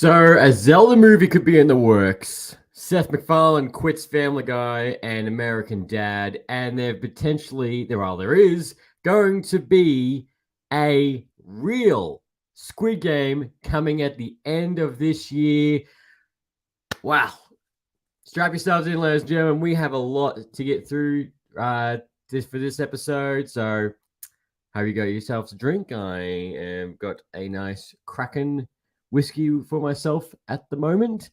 So, a Zelda movie could be in the works. Seth MacFarlane quits Family Guy and American Dad, and there is going to be a real Squid Game coming at the end of this year. Wow. Strap yourselves in, ladies and gentlemen. We have a lot to get through for this episode. So, have you got yourselves a drink? I am got a nice Kraken whiskey for myself at the moment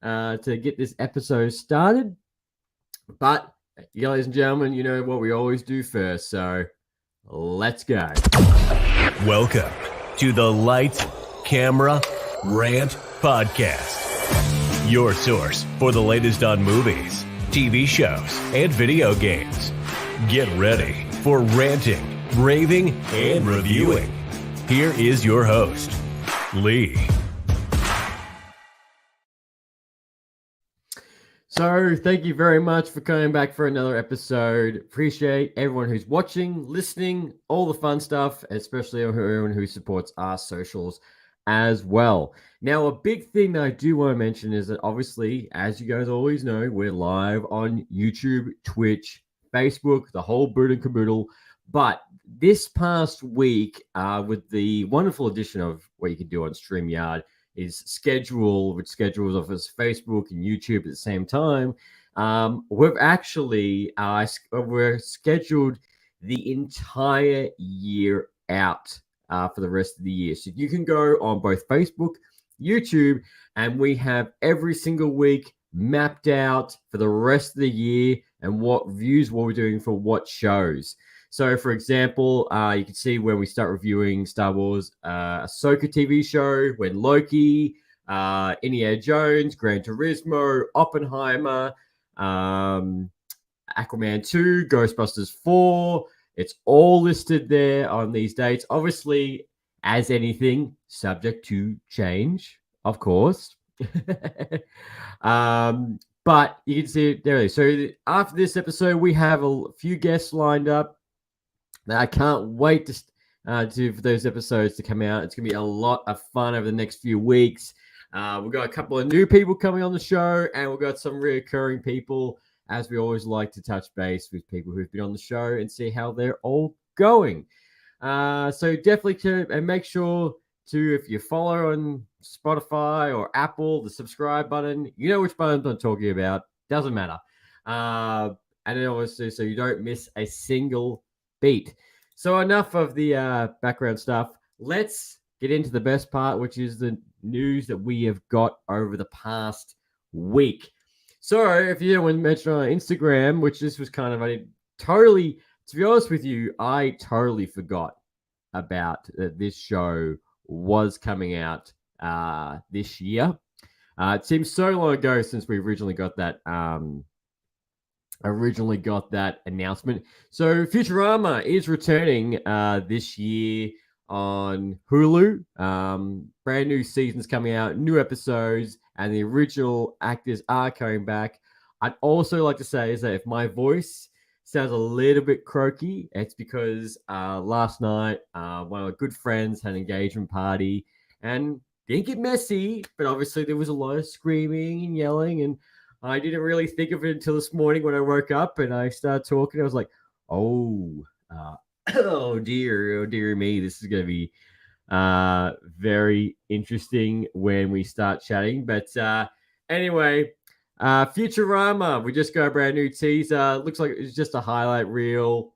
to get this episode started. But, ladies and gentlemen, you know what we always do first. So, let's go. Welcome to the Light, Camera, Rant Podcast. Your source for the latest on movies, TV shows, and video games. Get ready for ranting, raving, and reviewing. Here is your host, Lee. So, thank you very much for coming back for another episode. Appreciate everyone who's watching, listening, all the fun stuff, especially everyone who supports our socials as well. Now, a big thing that I do want to mention is that obviously, as you guys always know, we're live on YouTube, Twitch, Facebook, the whole boot and caboodle. But this past week, with the wonderful addition of what you can do on StreamYard, is which schedules off as Facebook and YouTube at the same time. We've actually we're scheduled the entire year out for the rest of the year. So you can go on both Facebook, YouTube, and we have every single week mapped out for the rest of the year and what views what we're doing for what shows. So, for example, you can see when we start reviewing Star Wars Ahsoka TV show, when Loki, Indiana Jones, Gran Turismo, Oppenheimer, Aquaman 2, Ghostbusters 4. It's all listed there on these dates. Obviously, as anything, subject to change, of course. But you can see it there. So after this episode, we have a few guests lined up. I can't wait for those episodes to come out. It's going to be a lot of fun over the next few weeks. We've got a couple of new people coming on the show, and we've got some reoccurring people, as we always like to touch base with people who've been on the show and see how they're all going. So definitely make sure to, if you follow on Spotify or Apple, the subscribe button, you know which buttons I'm talking about. Doesn't matter. And then obviously, so you don't miss a single beat. So enough of the background stuff. Let's get into the best part, which is the news that we have got over the past week. So if you didn't mention on Instagram, which this was kind of to be honest with you, I totally forgot about this show was coming out this year. It seems so long ago since we originally got that announcement. So Futurama is returning this year on Hulu. Brand new seasons coming out, new episodes, and the original actors are coming back. I'd also like to say is that if my voice sounds a little bit croaky, it's because last night one of my good friends had an engagement party and didn't get messy, but obviously there was a lot of screaming and yelling, and I didn't really think of it until this morning when I woke up and I started talking. I was like, oh dear me, this is going to be very interesting when we start chatting. But anyway, Futurama, we just got a brand new teaser. Looks like it's just a highlight reel,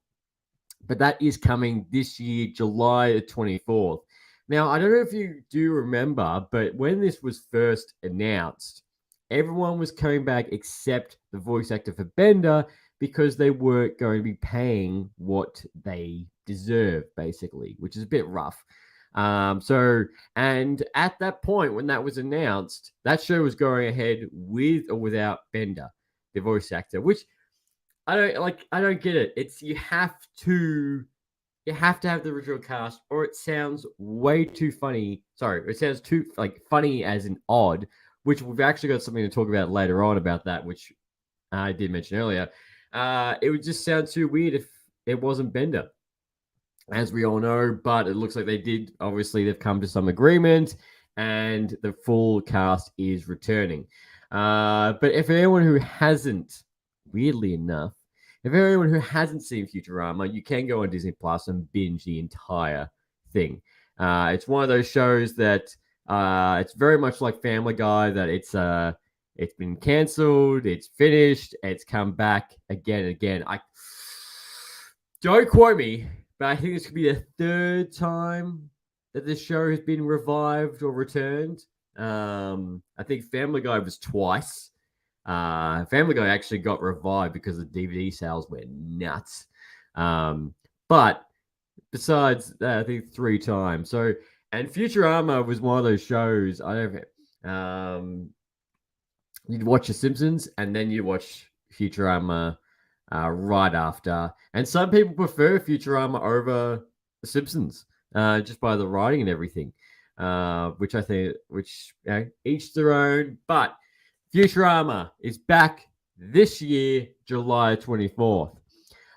but that is coming this year, July the 24th. Now, I don't know if you do remember, but when this was first announced, everyone was coming back except the voice actor for Bender because they weren't going to be paying what they deserve, basically, which is a bit rough. And at that point, when that was announced, that show was going ahead with or without Bender, the voice actor, which I don't get it. It's you have to have the original cast, or it sounds way too funny. Sorry, it sounds too funny as in odd, which we've actually got something to talk about later on about that, which I did mention earlier. It would just sound too weird if it wasn't Bender, as we all know, but it looks like they did. Obviously, they've come to some agreement, and the full cast is returning. But if anyone who hasn't, weirdly enough, if anyone who hasn't seen Futurama, you can go on Disney Plus and binge the entire thing. It's one of those shows that it's very much like Family Guy, that it's been cancelled, it's finished, it's come back again and again. I don't quote me, but I think this could be the third time that this show has been revived or returned. I think Family Guy was twice. Family Guy actually got revived because the DVD sales went nuts. But besides that, I think 3 times. So, and Futurama was one of those shows. I don't know. You'd watch The Simpsons and then you watch Futurama right after. And some people prefer Futurama over The Simpsons, just by the writing and everything. Which I think, each their own. But Futurama is back this year, July 24th.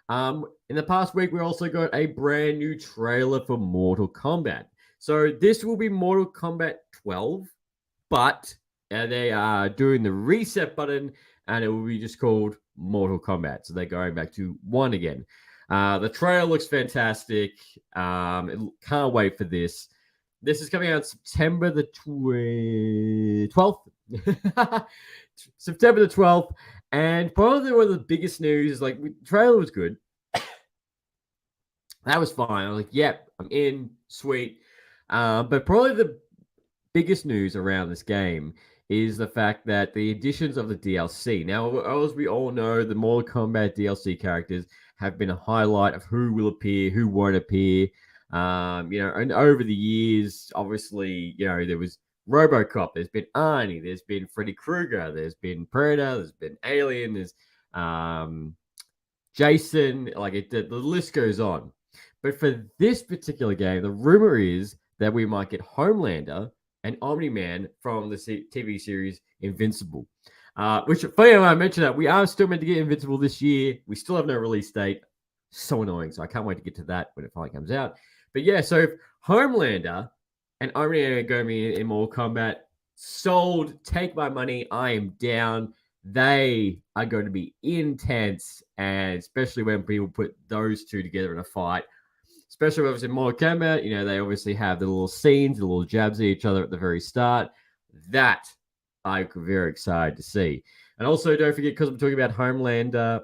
In the past week, we also got a brand new trailer for Mortal Kombat. So this will be Mortal Kombat 12, but they are doing the reset button, and it will be just called Mortal Kombat. So they're going back to 1 again. The trailer looks fantastic. Can't wait for this. This is coming out September the 12th. September the 12th. And probably one of the biggest news is like, the trailer was good. That was fine. I was like, yep, I'm in. Sweet. But probably the biggest news around this game is the fact that the additions of the DLC. Now, as we all know, the Mortal Kombat DLC characters have been a highlight of who will appear, who won't appear. And over the years, obviously, there was RoboCop, there's been Arnie, there's been Freddy Krueger, there's been Predator, there's been Alien, there's Jason, the list goes on. But for this particular game, the rumor is that we might get Homelander and Omni-Man from the TV series Invincible. Which, funny I mentioned that, we are still meant to get Invincible this year. We still have no release date. So annoying. So I can't wait to get to that when it finally comes out. But yeah, so if Homelander and Omni-Man are going to be in Mortal Kombat, sold, take my money, I am down. They are going to be intense, and especially when people put those two together in a fight, especially when it's in Mortal Kombat, they obviously have the little scenes, the little jabs at each other at the very start. That I'm very excited to see. And also, don't forget, because I'm talking about Homelander,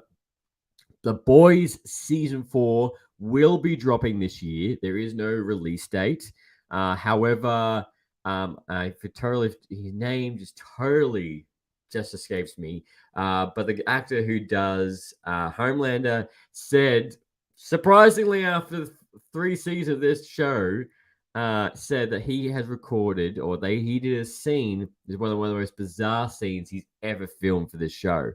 The Boys Season 4 will be dropping this year. There is no release date. However, his name just escapes me. But the actor who does Homelander said, surprisingly, after 3 seasons of this show, said that he has recorded, he did a scene, is one of the most bizarre scenes he's ever filmed for this show.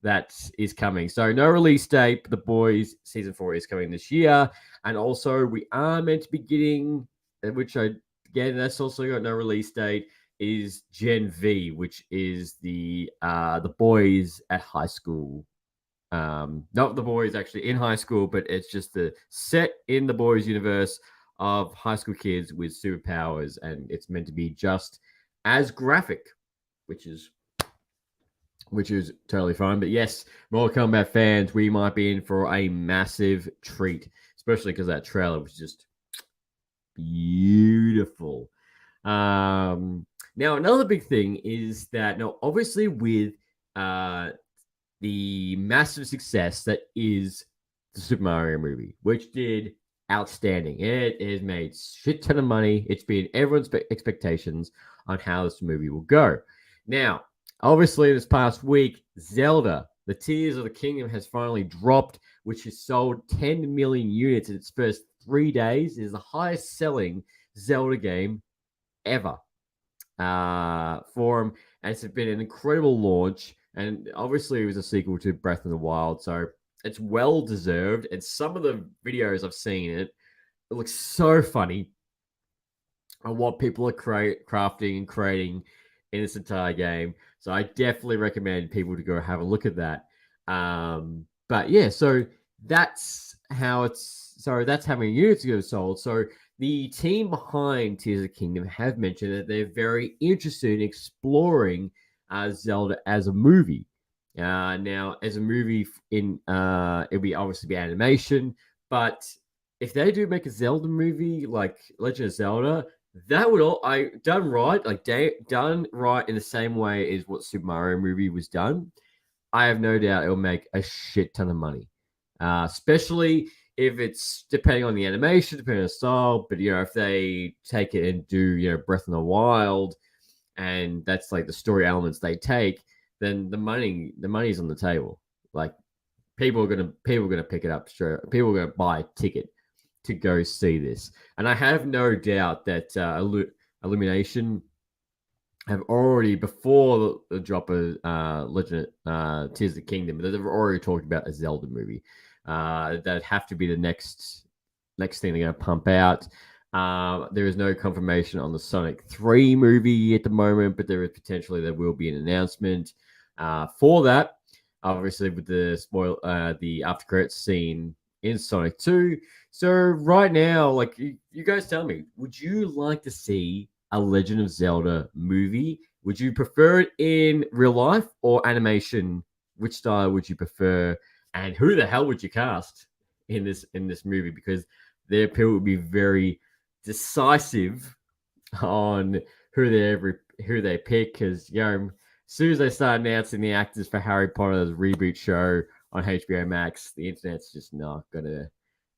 That is coming. So no release date, but The Boys Season 4 is coming this year. And also we are meant to be getting, that's also got no release date, is Gen V, which is the boys at high school. Not the boys actually in high school, but it's just the set in the boys universe of high school kids with superpowers, and it's meant to be just as graphic, which is totally fine. But yes, Mortal Kombat fans, we might be in for a massive treat, especially because that trailer was just beautiful. Now, another big thing is that, obviously with the massive success that is the Super Mario movie, which did outstanding. It has made shit ton of money. It's been everyone's expectations on how this movie will go. Now, obviously, this past week, Zelda, the Tears of the Kingdom, has finally dropped, which has sold 10 million units in its first 3 days. It is the highest selling Zelda game ever for them. And it's been an incredible launch. And obviously, it was a sequel to Breath of the Wild. So it's well deserved. And some of the videos I've seen, it looks so funny on what people are crafting and creating in this entire game. So I definitely recommend people to go have a look at that. But yeah, so that's how many units get sold. So the team behind Tears of the Kingdom have mentioned that they're very interested in exploring Zelda as a movie. Now, as a movie, it'll be obviously be animation, but if they do make a Zelda movie like Legend of Zelda, that would all I done right, like done right in the same way as what Super Mario movie was done. I have no doubt it'll make a shit ton of money, especially if it's depending on the animation, depending on the style. But if they take it and do Breath in the Wild, and that's like the story elements they take, then the money's on the table. Like people are gonna pick it up straight. People are gonna buy a ticket to go see this, and I have no doubt that Illumination have already before the drop of Legend Tears of the Kingdom, they've already talked about a Zelda movie. That'd have to be the next thing they're going to pump out. There is no confirmation on the Sonic 3 movie at the moment, but there will be an announcement for that. Obviously, with the after credits scene in Sonic 2. So right now, like you guys tell me, would you like to see a Legend of Zelda movie? Would you prefer it in real life or animation? Which style would you prefer? And who the hell would you cast in this movie? Because their people would be very decisive on who they pick. Because as soon as they start announcing the actors for Harry Potter's reboot show on HBO Max, the internet's just not gonna.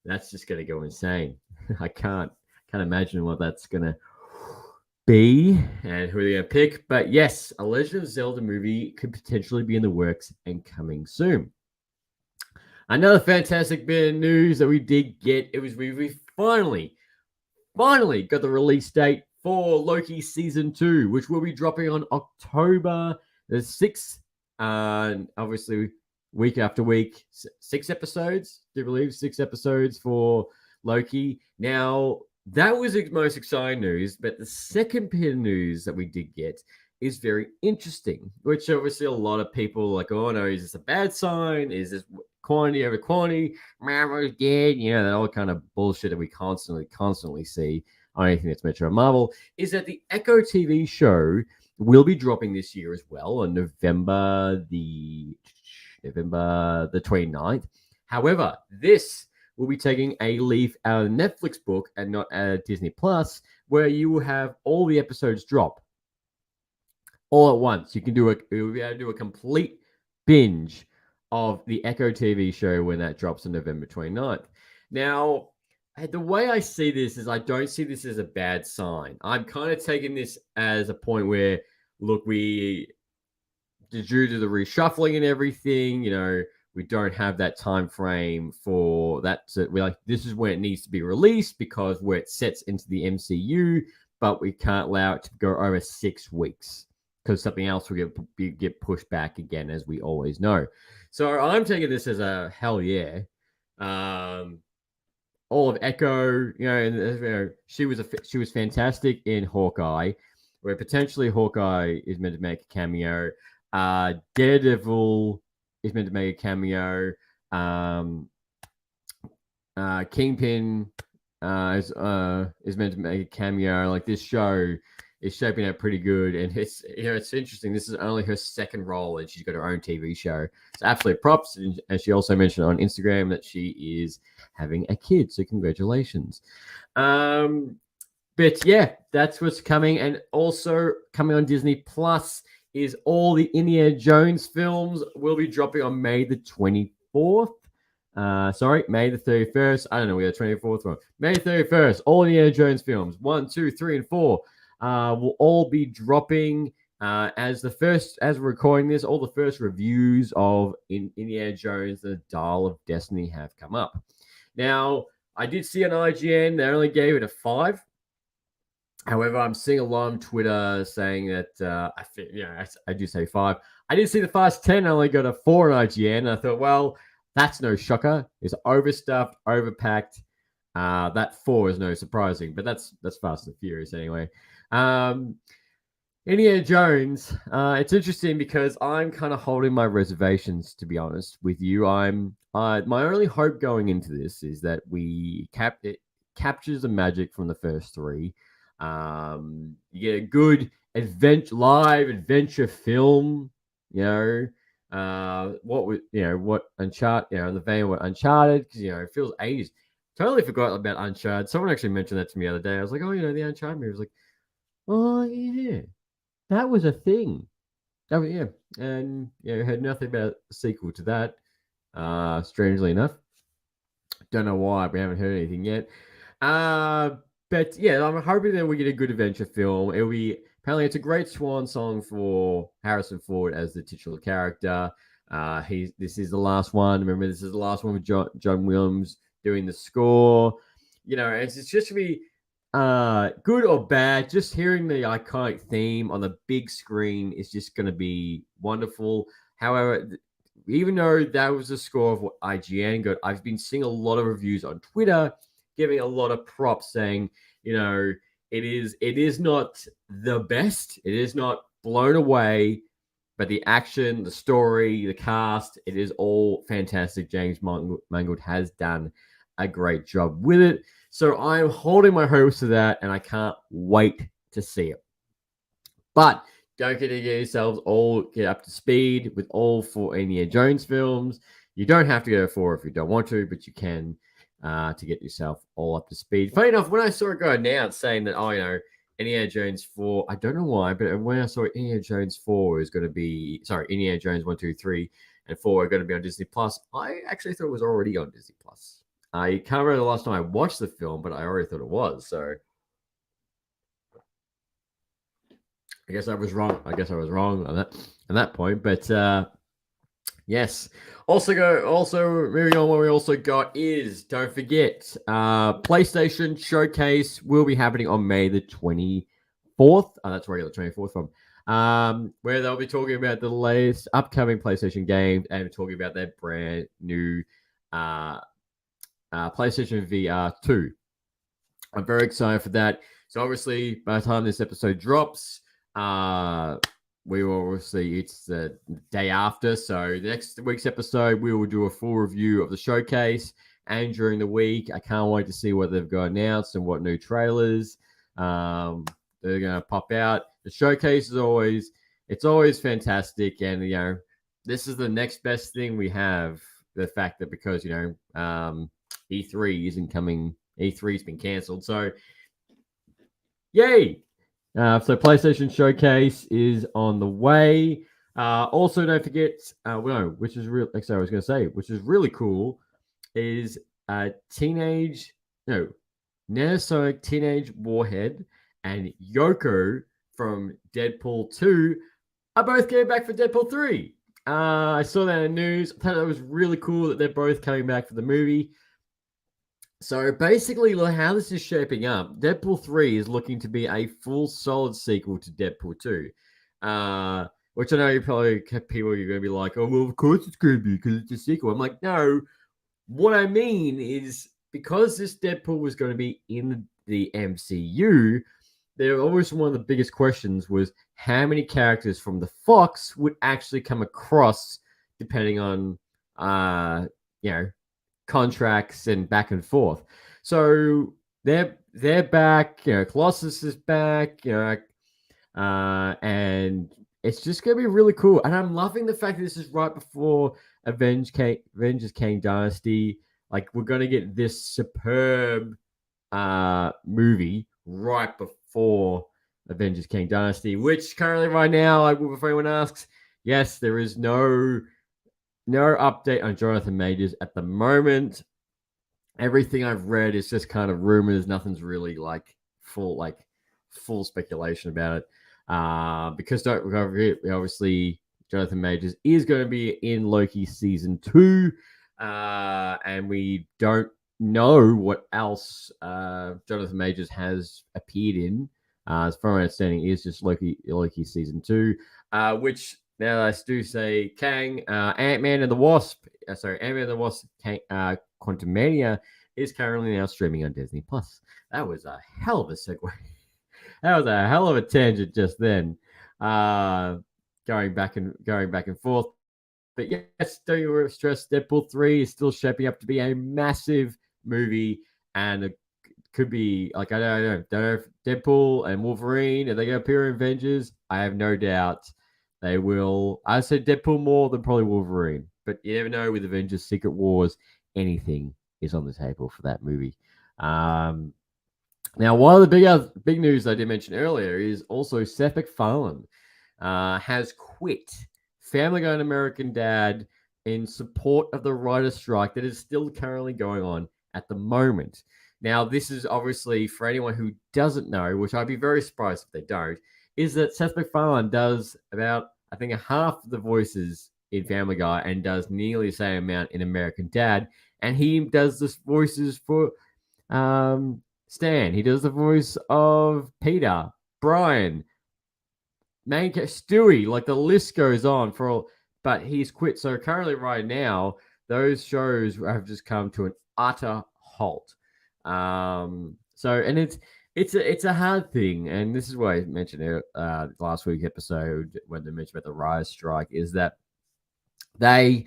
That's just gonna go insane. I can't imagine what that's gonna be and who they're gonna pick. But yes, a Legend of Zelda movie could potentially be in the works and coming soon. Another fantastic bit of news that we did get, it was we finally got the release date for Loki Season 2, which will be dropping on October the 6th. Obviously, week after week, 6 episodes, do you believe? 6 episodes for Loki. Now, that was the most exciting news, but the second bit of news that we did get is very interesting, which obviously a lot of people are like, oh no, is this a bad sign? Is this quantity over quantity? Marvel's dead. That all kind of bullshit that we constantly see on anything that's mentioned on Marvel. Is that the Echo TV show will be dropping this year as well on November the 29th. However, this will be taking a leaf out of the Netflix book and not out of Disney Plus, where you will have all the episodes drop all at once. You'll be able to do a complete binge of the Echo TV show when that drops on November 29th. Now, the way I see this is I don't see this as a bad sign. I'm kind of taking this as a point where, look, due to the reshuffling and everything, we don't have that time frame for that. So we're like, this is when it needs to be released because where it sets into the MCU, but we can't allow it to go over 6 weeks because something else will get pushed back again, as we always know. So I'm taking this as a hell yeah. All of Echo, she was fantastic in Hawkeye, where potentially Hawkeye is meant to make a cameo. Daredevil is meant to make a cameo. Kingpin is meant to make a cameo. Like, this show is shaping up pretty good, and it's interesting. This is only her second role, and she's got her own TV show. It's absolute props, and she also mentioned on Instagram that she is having a kid. So congratulations. But yeah, that's what's coming, and also coming on Disney Plus is all the Indiana Jones films will be dropping on May the 24th. May the 31st. I don't know where the 24th from. May 31st. All Indiana Jones films, 1, 2, 3, and 4, will all be dropping. As we're recording this, all the first reviews of Indiana Jones and the Dial of Destiny have come up. Now, I did see on IGN they only gave it a 5. However, I'm seeing a lot on Twitter saying that I do say 5. I did see the Fast 10. I only got a 4 on IGN. And I thought, well, that's no shocker. It's overstuffed, overpacked. That 4 is no surprising, but that's Fast and Furious anyway. Indiana Jones. It's interesting because I'm kind of holding my reservations, to be honest with you. My only hope going into this is that we cap it. captures the magic from the first three. You get a good live adventure film. What Uncharted, in the vein of what Uncharted, because it feels 80s. Totally forgot about Uncharted. Someone actually mentioned that to me the other day. I was like, oh, the Uncharted movie. I was like, oh yeah, that was a thing. That was, yeah, and heard nothing about a sequel to that. Strangely enough, don't know why we haven't heard anything yet. But yeah, I'm hoping that we get a good adventure film. It'll be apparently it's a great swan song for Harrison Ford as the titular character. This is the last one. Remember, this is the last one with John Williams doing the score. It's just to be good or bad. Just hearing the iconic theme on the big screen is just going to be wonderful. However, even though that was the score of what IGN got, I've been seeing a lot of reviews on Twitter giving a lot of props, saying, it is not the best, it is not blown away, but the action, the story, the cast, it is all fantastic. James Mangold has done a great job with it. So I'm holding my hopes to that, and I can't wait to see it. But don't get yourselves all get up to speed with all 4 Indiana Jones films. You don't have to go 4 if you don't want to, but you can to get yourself all up to speed. Funny enough, when I saw it go announced saying that, Indiana Jones 4, I don't know why, but when I saw Indiana Jones 4 is going to be, Indiana Jones 1, 2, 3, and 4 are going to be on Disney Plus, I actually thought it was already on Disney Plus. I can't remember the last time I watched the film, but I already thought it was. So I guess I was wrong. On that point. But yes. Also moving on, what we also got is, don't forget, PlayStation Showcase will be happening on May the 24th. That's where I got the 24th from. Where they'll be talking about the latest upcoming PlayStation games and talking about their brand new PlayStation VR 2. I'm very excited for that. So obviously, by the time this episode drops, we will obviously, it's the day after. So the next week's episode, we will do a full review of the showcase. And during the week, I can't wait to see what they've got announced and what new trailers they're going to pop out. The showcase is always fantastic. And, this is the next best thing we have. The fact that because, E3 isn't coming, E3's been cancelled. So, yay! So PlayStation Showcase is on the way. Also, don't forget, which is really cool, is Nanosonic Teenage Warhead and Yoko from Deadpool 2 are both getting back for Deadpool 3. I saw that in the news. I thought it was really cool that they're both coming back for the movie. So basically, how this is shaping up, Deadpool 3 is looking to be a full solid sequel to Deadpool 2. Which I know you're going to be like, oh, well, of course it's going to be because it's a sequel. I'm like, no. What I mean is, because this Deadpool was going to be in the MCU, there always one of the biggest questions was how many characters from the Fox would actually come across, depending on, contracts and back and forth. So they're back. Colossus is back. And it's just gonna be really cool. And I'm loving the fact that this is right before Avengers Kang Dynasty. Like, we're gonna get this superb movie right before Avengers Kang Dynasty, which currently right now, if anyone asks, yes, there is no update on Jonathan Majors at the moment. Everything I've read is just kind of rumors. Nothing's really full speculation about it. Because obviously Jonathan Majors is going to be in Loki season 2, and we don't know what else Jonathan Majors has appeared in. As far as my understanding, is just Loki season 2, which. Now I do say Kang, Ant-Man and the Wasp. Ant-Man and the Wasp, Quantumania is currently now streaming on Disney Plus. That was a hell of a segue. That was a hell of a tangent just then, going back and forth. But yes, don't you stress. Deadpool 3 is still shaping up to be a massive movie and a could be like, I don't know if Deadpool and Wolverine, are they going to appear in Avengers? I have no doubt they will. I said Deadpool more than probably Wolverine, but you never know with Avengers Secret Wars, anything is on the table for that movie. Now, one of the big news I did mention earlier is also Seth MacFarlane has quit Family Guy and American Dad in support of the writer's strike that is still currently going on at the moment. Now, this is obviously for anyone who doesn't know, which I'd be very surprised if they don't, is that Seth MacFarlane does about, I think, a half of the voices in Family Guy and does nearly the same amount in American Dad. And he does the voices for Stan. He does the voice of Peter, Brian, Stewie. Like the list goes on for all, but he's quit. So currently, right now, those shows have just come to an utter halt. So and it's a hard thing, and this is what I mentioned last week episode when they mentioned about the writers' strike, is that they,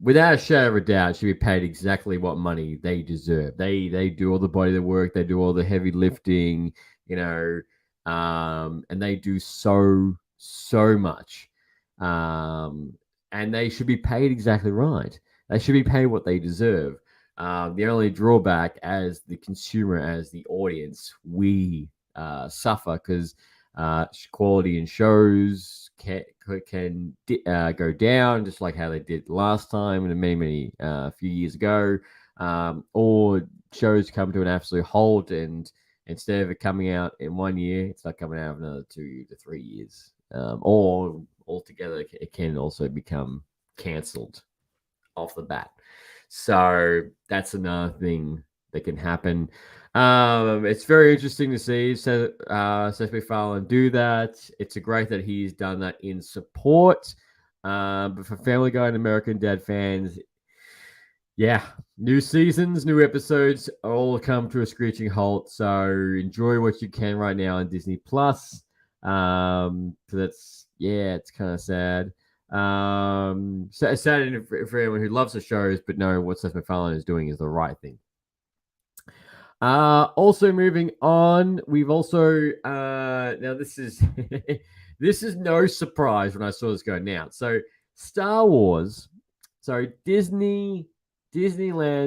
without a shadow of a doubt, should be paid exactly what money they deserve. They do all the body of the work, they do all the heavy lifting, and they do so much, and they should be paid exactly right. They should be paid what they deserve. The only drawback, as the consumer, as the audience, we suffer because quality in shows can go down, just like how they did last time and many few years ago, or shows come to an absolute halt, and instead of it coming out in 1 year, it's not coming out in another 2 to 3 years, or altogether it can also become cancelled off the bat. So that's another thing that can happen. It's very interesting to see Seth MacFarlane do that. It's great that he's done that in support. But for Family Guy and American Dad fans, yeah, new seasons, new episodes all come to a screeching halt. So enjoy what you can right now on Disney Plus. So it's kind of sad. So sad for anyone who loves the shows, but know what Seth MacFarlane is doing is the right thing. Also moving on, we've also now this is this is no surprise when I saw this go announced. So Star Wars, Disneyland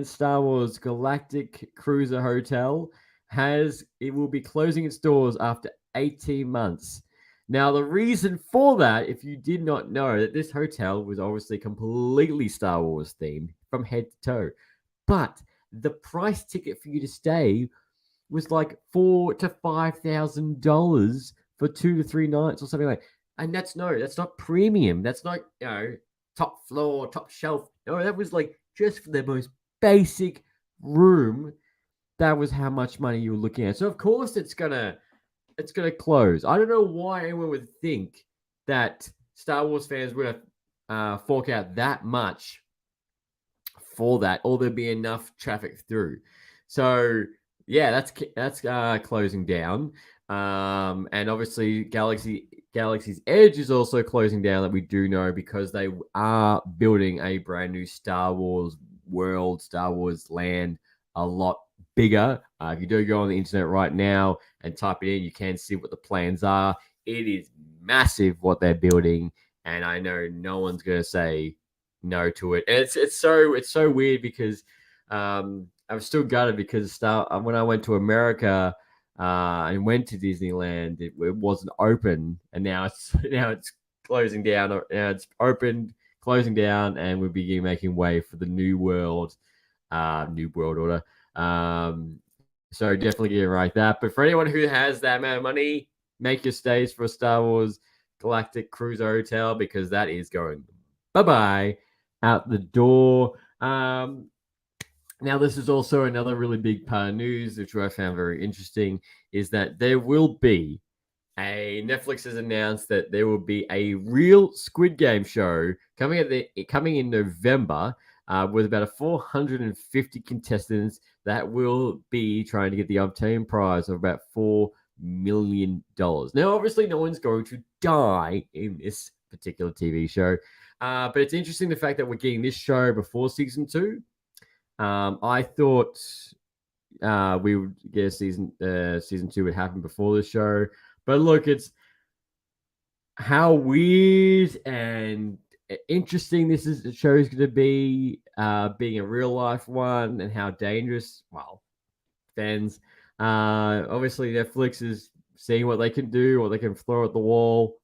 Star Wars Galactic Cruiser Hotel it will be closing its doors after 18 months. Now, the reason for that, if you did not know, that this hotel was obviously completely Star Wars themed from head to toe, but the price ticket for you to stay was like $4,000 to $5,000 for 2 to 3 nights or something like that. And that's not premium. That's not, top floor, top shelf. No, that was like just for the most basic room. That was how much money you were looking at. So of course it's gonna close. I don't know why anyone would think that Star Wars fans would fork out that much for that, or there'd be enough traffic through. So yeah, that's closing down. And obviously Galaxy's Edge is also closing down, that we do know, because they are building a brand new Star Wars world, Star Wars land, a lot bigger. If you do go on the internet right now and type it in, you can see what the plans are. It is massive what they're building, and I know no one's going to say no to it. And it's so weird because I'm still gutted because when I went to America and went to Disneyland, it wasn't open, and now it's closing down. Now it's opened, closing down, and we'll be making way for the new world order. So definitely get it right that. But for anyone who has that amount of money, make your stays for a Star Wars Galactic Cruiser Hotel, because that is going bye-bye out the door. Now, this is also another really big part of news, which I found very interesting, is that there will be Netflix has announced that there will be a real Squid Game show coming in November, with about 450 contestants that will be trying to get the obtained prize of about $4 million. Now, obviously, no one's going to die in this particular TV show, but it's interesting the fact that we're getting this show before season 2. I thought we would get a season 2 would happen before the show. But look, it's how weird and interesting this show is going to be, being a real life one, and how dangerous. Well, fans, obviously Netflix is seeing what they can do, what they can throw at the wall.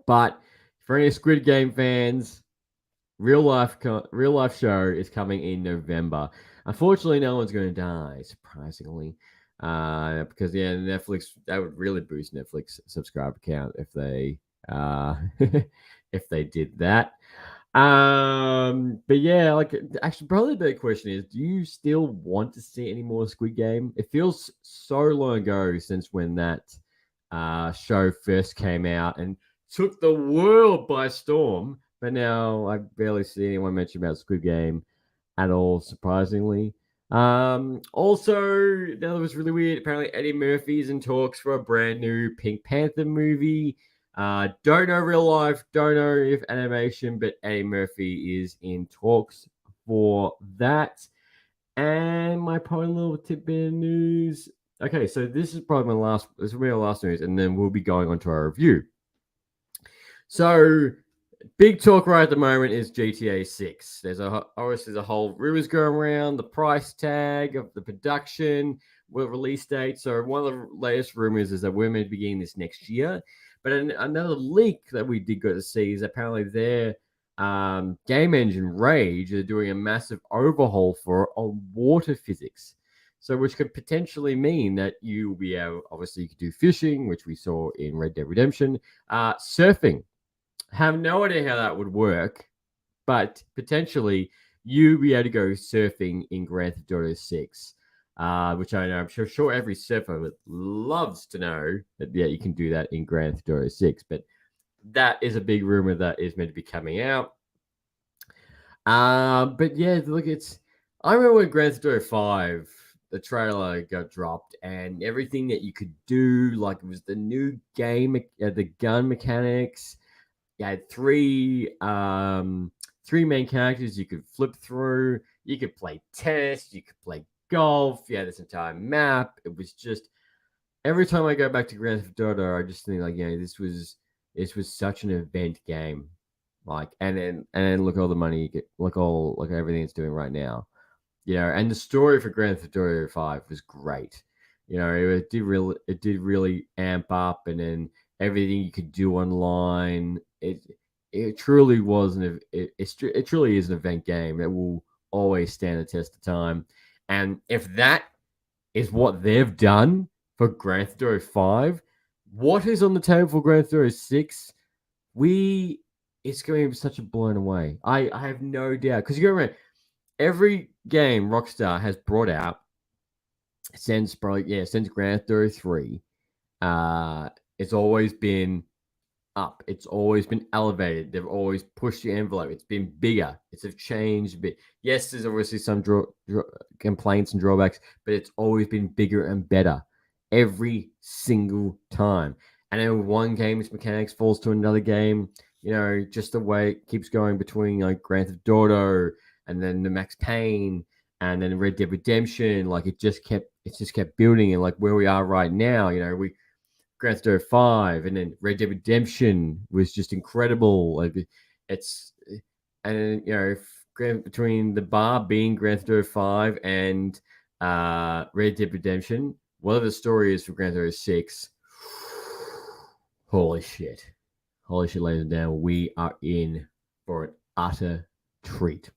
But for any Squid Game fans, real life show is coming in November. Unfortunately, no one's going to die, surprisingly, because Netflix, that would really boost Netflix subscriber count if they if they did that. But yeah, like, actually, probably the big question is: do you still want to see any more Squid Game? It feels so long ago since when that show first came out and took the world by storm. But now I barely see anyone mention about Squid Game at all, surprisingly. Also, that was really weird. Apparently, Eddie Murphy's in talks for a brand new Pink Panther movie. Don't know real life, don't know if animation, but Eddie Murphy is in talks for that. And my probably little tidbit of news. Okay, so this is probably this will be our last news, and then we'll be going on to our review. So, big talk right at the moment is GTA 6. There's a whole rumors going around, the price tag of the production, release date. So one of the latest rumors is that we're meant to be getting this next year. But another leak that we did go to see is apparently their game engine Rage are doing a massive overhaul on water physics. So which could potentially mean that you'll be able, obviously you could do fishing, which we saw in Red Dead Redemption, surfing. Have no idea how that would work, but potentially you'll be able to go surfing in Grand Theft Auto 6, which I know I'm sure every surfer loves to know that you can do that in Grand Theft Auto 6. But that is a big rumor that is meant to be coming out. But yeah, look, I remember when Grand Theft Auto 5, the trailer got dropped, and everything that you could do, like it was the new game, the gun mechanics. You had three main characters you could flip through. You could play tennis. You could play golf. You had this entire map. It was just, every time I go back to Grand Theft Auto, I just think like, this was such an event game. Like, and then look at all the money you get. Look everything it's doing right now. And the story for Grand Theft Auto 5 was great. It did really amp up, and then everything you could do online. It truly was it truly is an event game that will always stand the test of time. And if that is what they've done for Grand Theft Auto 5, what is on the table for Grand Theft Auto 6? It's going to be such a blown away. I have no doubt, because you go around every game Rockstar has brought out since Grand Theft Auto 3. It's always been up. It's always been elevated. They've always pushed the envelope. It's been bigger. It's changed a bit. Yes, there's obviously some complaints and drawbacks, but it's always been bigger and better every single time. And then one game's mechanics falls to another game. Just the way it keeps going between like Grand Theft Auto and then the Max Payne and then Red Dead Redemption. Like it just kept building, and like where we are right now, Grand Theft Auto 5 and then Red Dead Redemption was just incredible. Like between the bar being Grand Theft Auto 5 and Red Dead Redemption, whatever the story is for Grand Theft Auto 6, holy shit, ladies and gentlemen, we are in for an utter treat.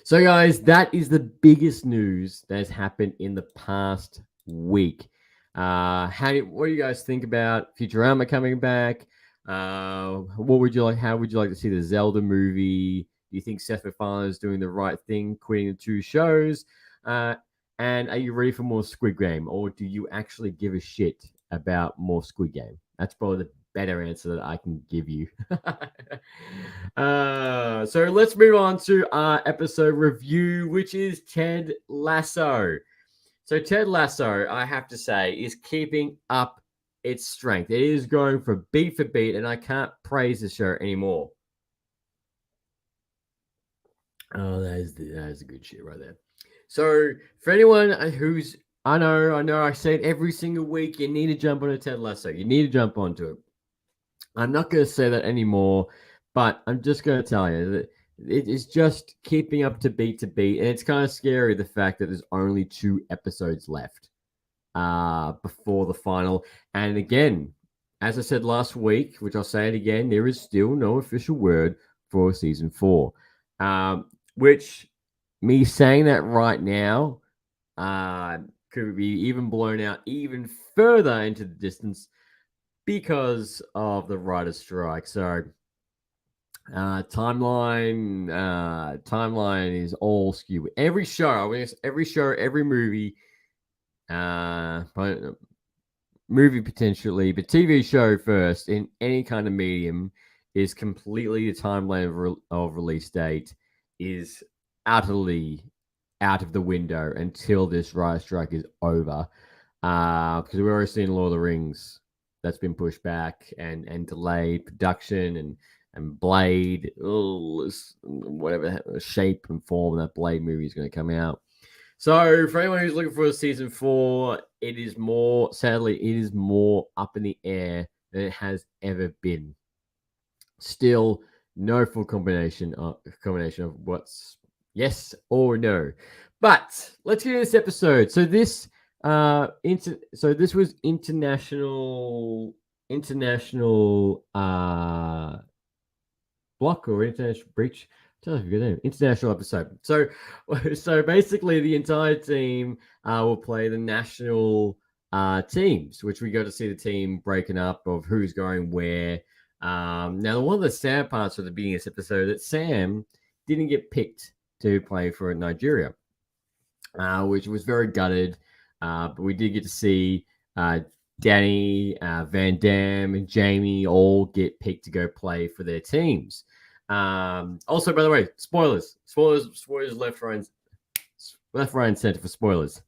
So guys, that is the biggest news that has happened in the past week. What do you guys think about Futurama coming back? What would you like? How would you like to see the Zelda movie? Do you think Seth Macfarlane is doing the right thing, quitting the two shows? And are you ready for more Squid Game, or do you actually give a shit about more Squid Game? That's probably the better answer that I can give you. So let's move on to our episode review, which is Ted Lasso. So Ted Lasso, I have to say, is keeping up its strength. It is going for beat, and I can't praise the show anymore. Oh, that is a good shit right there. So for anyone who's I know I say it every single week, you need to jump on a Ted Lasso. You need to jump onto it. I'm not going to say that anymore, but I'm just going to tell you that it is just keeping up to beat, and it's kind of scary the fact that there's only 2 episodes left before the final. And again, as I said last week, which I'll say it again, there is still no official word for season 4. Which me saying that right now could be even blown out even further into the distance because of the writer's strike. So timeline is all skewed. Every show, every movie, uh, movie potentially, but TV show first in any kind of medium is completely the timeline of release date is utterly out of the window until this writer strike is over. Because we've already seen Lord of the Rings that's been pushed back and delayed production and Blade, whatever shape and form that Blade movie is going to come out. So for anyone who's looking for season 4, it is more up in the air than it has ever been. Still, no full combination of what's yes or no. But let's get into this episode. So this this was international block or international breach. International episode. So basically, the entire team will play the national teams, which we got to see the team breaking up of who's going where. Now, one of the sad parts of the beginning of this episode that Sam didn't get picked to play for Nigeria, which was very gutted. But we did get to see Danny, Van Dam, and Jamie all get picked to go play for their teams. Also, by the way, spoilers left, right, and center for spoilers.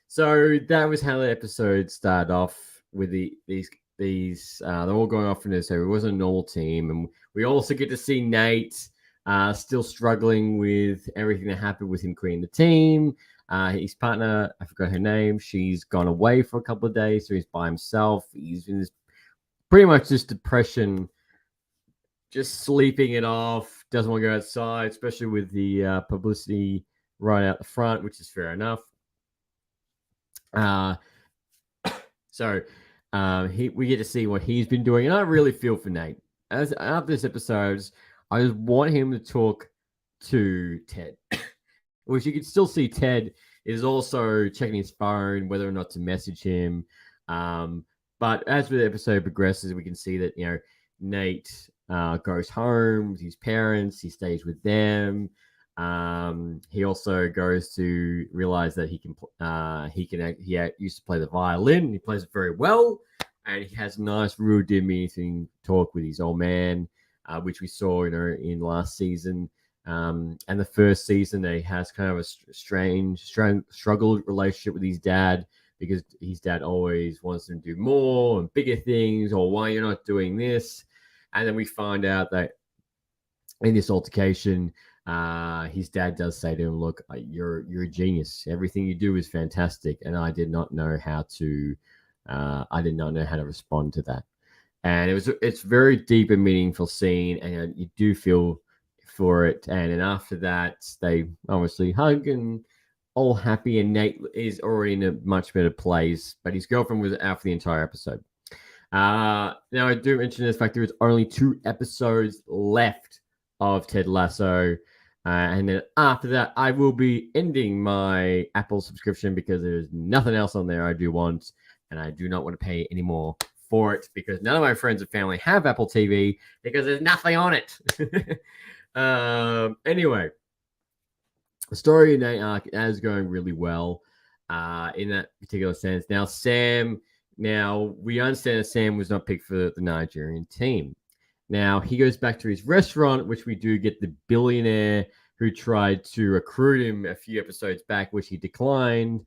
So that was how the episode started off with these. They're all going off in this. So it wasn't a normal team, and we also get to see Nate still struggling with everything that happened with him creating the team. His partner, I forgot her name, she's gone away for a couple of days, so he's by himself. He's in this pretty much this depression, just sleeping it off, doesn't want to go outside, especially with the publicity right out the front, which is fair enough. We get to see what he's been doing, and I really feel for Nate. As after this episode, I just want him to talk to Ted, which you can still see Ted is also checking his phone, whether or not to message him. But as the episode progresses, we can see that Nate goes home with his parents. He stays with them. He also goes to realize that he used to play the violin. He plays it very well, and he has a nice, real deep meeting talk with his old man, which we saw, in last season. And the first season, he has kind of a strange, struggled relationship with his dad because his dad always wants him to do more and bigger things, or why you're not doing this. And then we find out that in this altercation, his dad does say to him, "Look, you're a genius. Everything you do is fantastic, and I did not know how to respond to that." And it's very deep and meaningful scene, and you do feel for it. And then after that, they obviously hug and all happy, and Nate is already in a much better place, but his girlfriend was out for the entire episode. Now, I do mention this fact there is only 2 episodes left of Ted Lasso. And then after that, I will be ending my Apple subscription because there's nothing else on there I do want, and I do not want to pay any more for it because none of my friends and family have Apple TV because there's nothing on it. Anyway, the story in Nate arc is going really well in that particular sense. Now, we understand that Sam was not picked for the Nigerian team. Now, he goes back to his restaurant, which we do get the billionaire who tried to recruit him a few episodes back, which he declined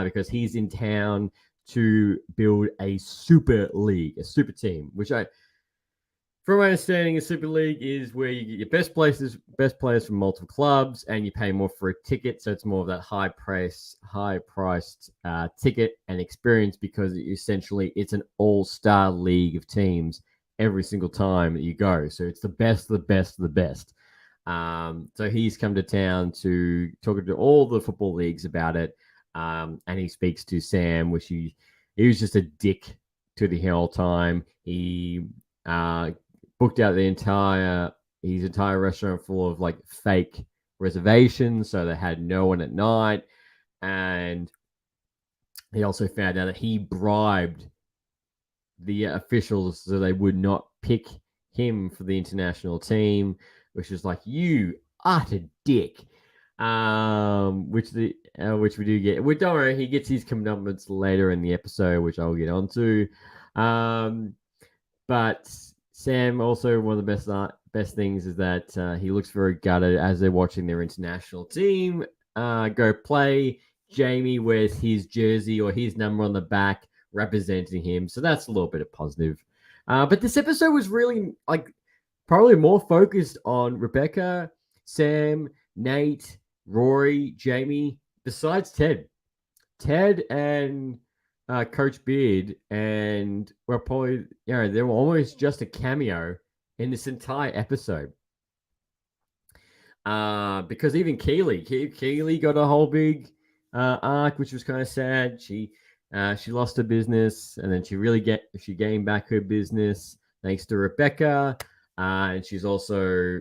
because he's in town to build a super league, a super team, which from my understanding, a Super League is where you get your best players from multiple clubs, and you pay more for a ticket. So it's more of that high-priced ticket and experience because it's an all-star league of teams every single time that you go. So it's the best of the best of the best. So he's come to town to talk to all the football leagues about it, and he speaks to Sam, which he was just a dick to the whole time. He booked out his entire restaurant full of like fake reservations, so they had no one at night. And he also found out that he bribed the officials so they would not pick him for the international team, which is like, you utter dick. Which we do get. Don't worry, he gets his comeuppance later in the episode, which I'll get onto. But Sam, also one of the best things is that he looks very gutted as they're watching their international team go play. Jamie wears his jersey or his number on the back, representing him. So that's a little bit of positive. But this episode was really like probably more focused on Rebecca, Sam, Nate, Rory, Jamie, besides Ted. Ted and Coach Beard, and we're probably, they were almost just a cameo in this entire episode. Because even Keely got a whole big arc, which was kind of sad. She lost her business, and then she gained back her business thanks to Rebecca. And she's also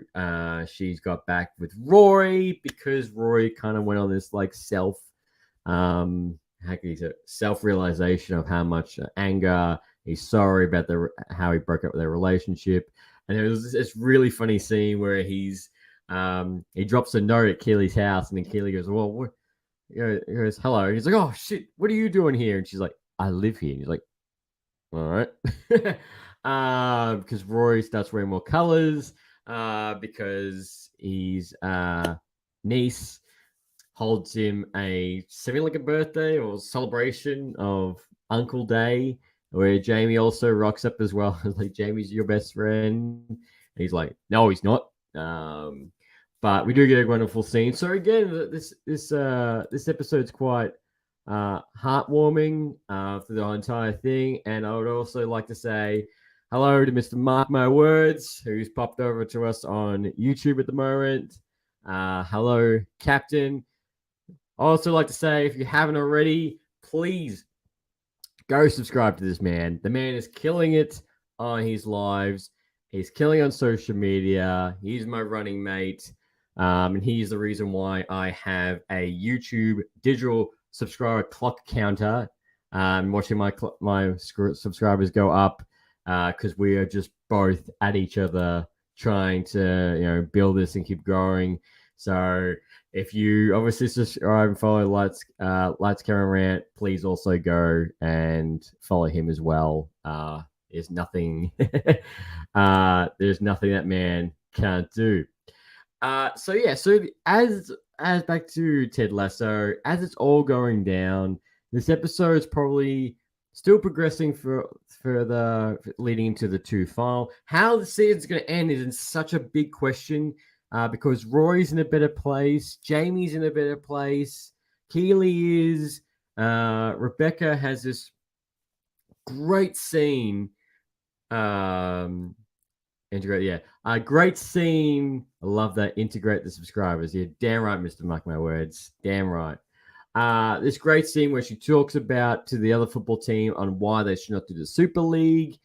she's got back with Rory because Rory kind of went on this like self-realization of how much anger he's sorry about how he broke up with their relationship. And there was this really funny scene where he drops a note at Keely's house, and then Keely goes, "Well, what?" He goes, "Hello." He's like, "Oh shit, what are you doing here?" And she's like, "I live here." And he's like, "All right." Because Rory starts wearing more colors, because his niece holds him something like a birthday or celebration of Uncle Day, where Jamie also rocks up as well. Like, Jamie's your best friend. And he's like, no, he's not. But we do get a wonderful scene. So again, this episode's quite heartwarming for the entire thing. And I would also like to say hello to Mr. Mark My Words, who's popped over to us on YouTube at the moment. Hello, Captain. I also like to say, if you haven't already, please go subscribe to this man. The man is killing it on his lives. He's killing on social media. He's my running mate. And he's the reason why I have a YouTube digital subscriber clock counter. Watching my subscribers go up because we are just both at each other trying to build this and keep growing. So if you obviously subscribe and follow Lights Camera Rant, please also go and follow him as well. There's nothing that man can't do. So as back to Ted Lasso, as it's all going down, this episode is probably still progressing for leading into the 2 final. How the season's going to end is in such a big question, because Rory's in a better place, Jamie's in a better place, Keely is, Rebecca has this great scene. Great scene. I love that. Integrate the subscribers. Yeah, damn right, Mr. Mark My Words. Damn right. This great scene where she talks about to the other football team on why they should not do the Super League.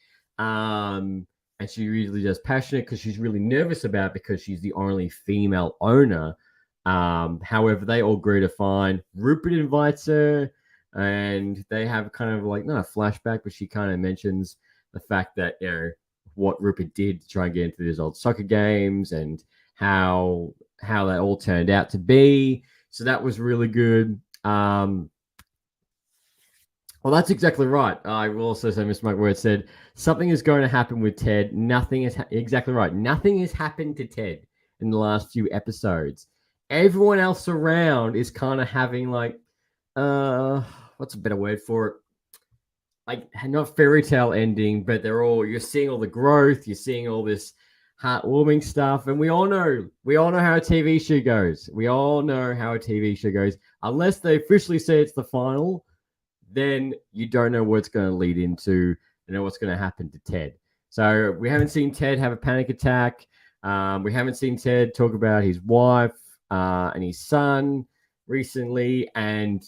And she really does passionate because she's really nervous about it because she's the only female owner. However, they all agree to fine. Rupert invites her, and they have kind of like, not a flashback, but she kind of mentions the fact that, what Rupert did to try and get into these old soccer games and how that all turned out to be. So that was really good. Well, that's exactly right. I will also say, Mr. McWord said, something is going to happen with Ted. Exactly right. Nothing has happened to Ted in the last few episodes. Everyone else around is kind of having like, what's a better word for it? like not fairy tale ending, but you're seeing all the growth, you're seeing all this heartwarming stuff, and we all know how a TV show goes. We all know how a TV show goes. Unless they officially say it's the final, then you don't know what it's going to lead into, what's going to happen to Ted. So we haven't seen Ted have a panic attack. We haven't seen Ted talk about his wife and his son recently, and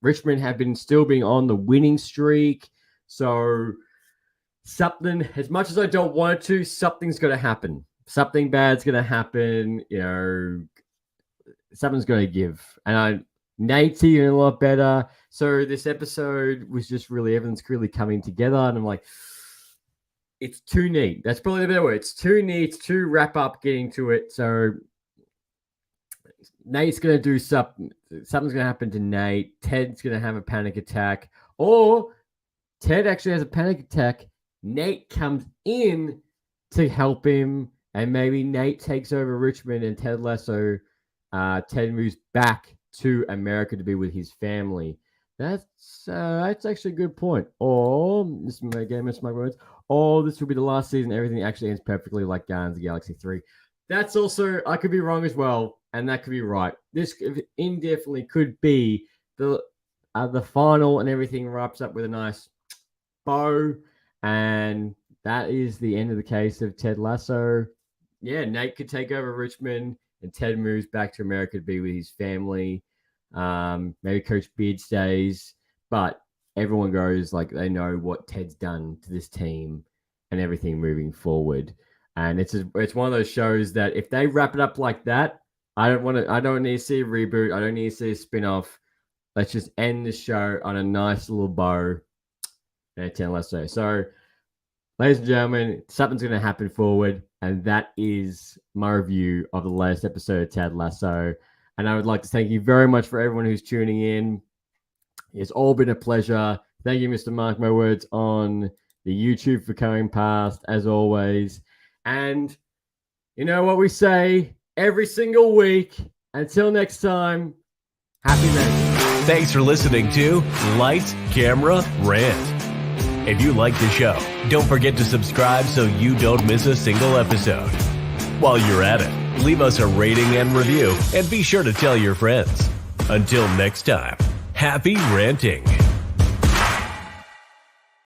Richmond have been still being on the winning streak. So something, as much as I don't want it to, something's going to happen. Something bad's going to happen. Something's going to give. And Nate's even a lot better. So this episode was just really, everything's really coming together. And I'm like, it's too neat. That's probably the better word. It's too neat to wrap up getting to it. So Nate's going to do something. Something's going to happen to Nate. Ted's going to have a panic attack. Or Ted actually has a panic attack. Nate comes in to help him. And maybe Nate takes over Richmond and Ted Lasso. Ted moves back to America to be with his family. That's actually a good point. Or, this is my words. Oh, this will be the last season. Everything actually ends perfectly like Guardians of the Galaxy 3. That's also, I could be wrong as well, and that could be right. This indefinitely could be the final, and everything wraps up with a nice bow, and that is the end of the case of Ted Lasso. Yeah, Nate could take over Richmond, and Ted moves back to America to be with his family. Maybe Coach Beard stays, but everyone goes like they know what Ted's done to this team and everything moving forward. And it's one of those shows that if they wrap it up like that, I don't need to see a reboot. I don't need to see a spin-off. Let's just end the show on a nice little bow. And Ted Lasso. So, ladies and gentlemen, something's going to happen forward, and that is my review of the latest episode of Ted Lasso. And I would like to thank you very much for everyone who's tuning in. It's all been a pleasure. Thank you, Mr. Mark My Words on the YouTube for coming past, as always. And you know what we say every single week. Until next time, happy Rant. Thanks for listening to Light, Camera, Rant. If you like the show, don't forget to subscribe so you don't miss a single episode. While you're at it, leave us a rating and review, and be sure to tell your friends. Until next time, happy ranting.